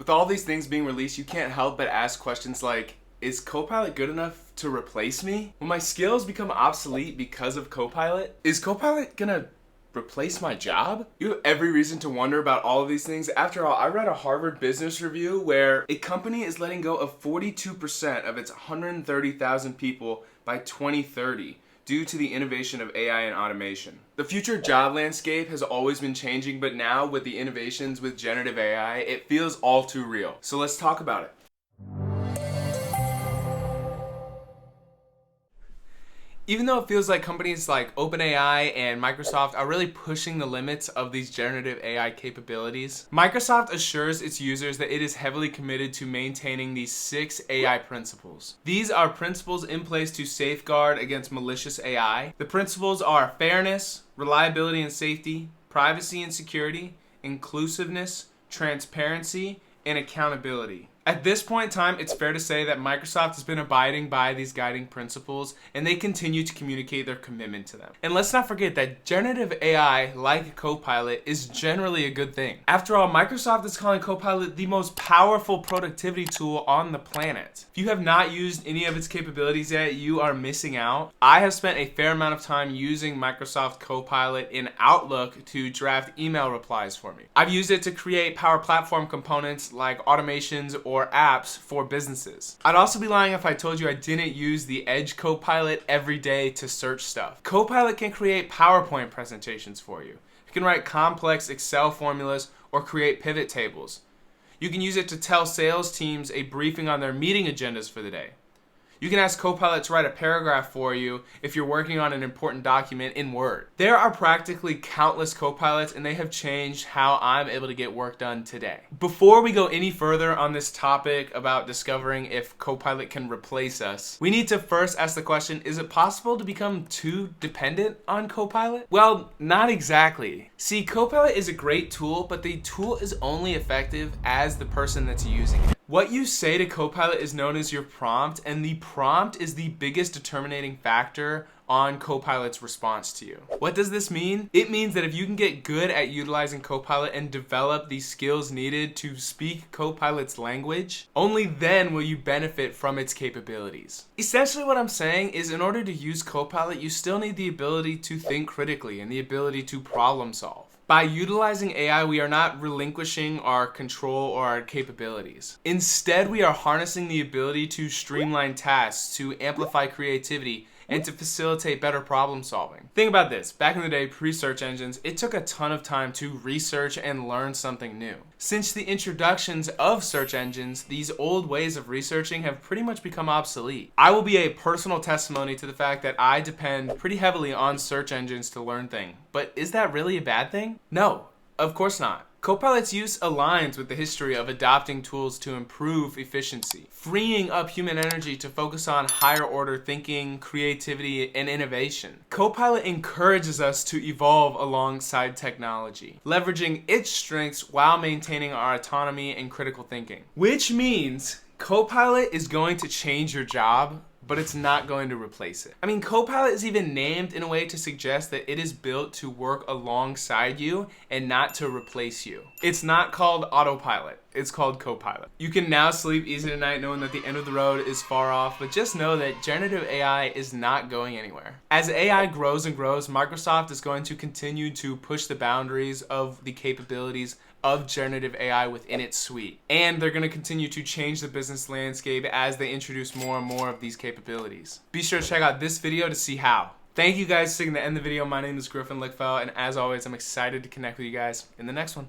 With all these things being released, you can't help but ask questions like, is Copilot good enough to replace me? Will my skills become obsolete because of Copilot? Is Copilot gonna replace my job? You have every reason to wonder about all of these things. After all, I read a Harvard Business Review where a company is letting go of 42% of its 130,000 people by 2030 due to the innovation of AI and automation. The future job landscape has always been changing, but now with the innovations with generative AI, it feels all too real. So let's talk about it. Even though it feels like companies like OpenAI and Microsoft are really pushing the limits of these generative AI capabilities, Microsoft assures its users that it is heavily committed to maintaining these 6 AI principles. These are principles in place to safeguard against malicious AI. The principles are fairness, reliability and safety, privacy and security, inclusiveness, transparency, and accountability. At this point in time, it's fair to say that Microsoft has been abiding by these guiding principles, and they continue to communicate their commitment to them. And let's not forget that generative AI, like Copilot, is generally a good thing. After all, Microsoft is calling Copilot the most powerful productivity tool on the planet. If you have not used any of its capabilities yet, you are missing out. I have spent a fair amount of time using Microsoft Copilot in Outlook to draft email replies for me. I've used it to create Power Platform components like automations or apps for businesses. I'd also be lying if I told you I didn't use the Edge Copilot every day to search stuff. Copilot can create PowerPoint presentations for you. You can write complex Excel formulas or create pivot tables. You can use it to tell sales teams a briefing on their meeting agendas for the day. You can ask Copilot to write a paragraph for you if you're working on an important document in Word. There are practically countless Copilots, and they have changed how I'm able to get work done today. Before we go any further on this topic about discovering if Copilot can replace us, we need to first ask the question, is it possible to become too dependent on Copilot? Well, not exactly. See, Copilot is a great tool, but the tool is only effective as the person that's using it. What you say to Copilot is known as your prompt, and the prompt is the biggest determining factor on Copilot's response to you. What does this mean? It means that if you can get good at utilizing Copilot and develop the skills needed to speak Copilot's language, only then will you benefit from its capabilities. Essentially what I'm saying is in order to use Copilot, you still need the ability to think critically and the ability to problem solve. By utilizing AI, we are not relinquishing our control or our capabilities. Instead, we are harnessing the ability to streamline tasks, to amplify creativity, and to facilitate better problem solving. Think about this. Back in the day, pre-search engines, it took a ton of time to research and learn something new. Since the introductions of search engines, these old ways of researching have pretty much become obsolete. I will be a personal testimony to the fact that I depend pretty heavily on search engines to learn things. But is that really a bad thing? No, of course not. Copilot's use aligns with the history of adopting tools to improve efficiency, freeing up human energy to focus on higher order thinking, creativity, and innovation. Copilot encourages us to evolve alongside technology, leveraging its strengths while maintaining our autonomy and critical thinking. Which means Copilot is going to change your job, but it's not going to replace it. I mean, Copilot is even named in a way to suggest that it is built to work alongside you and not to replace you. It's not called autopilot, it's called Copilot. You can now sleep easy tonight knowing that the end of the road is far off, but just know that generative AI is not going anywhere. As AI grows and grows, Microsoft is going to continue to push the boundaries of the capabilities of generative AI within its suite. And they're going to continue to change the business landscape as they introduce more and more of these capabilities. Be sure to check out this video to see how. Thank you guys for sticking to end the video. My name is Griffin Lickfeld, and as always, I'm excited to connect with you guys in the next one.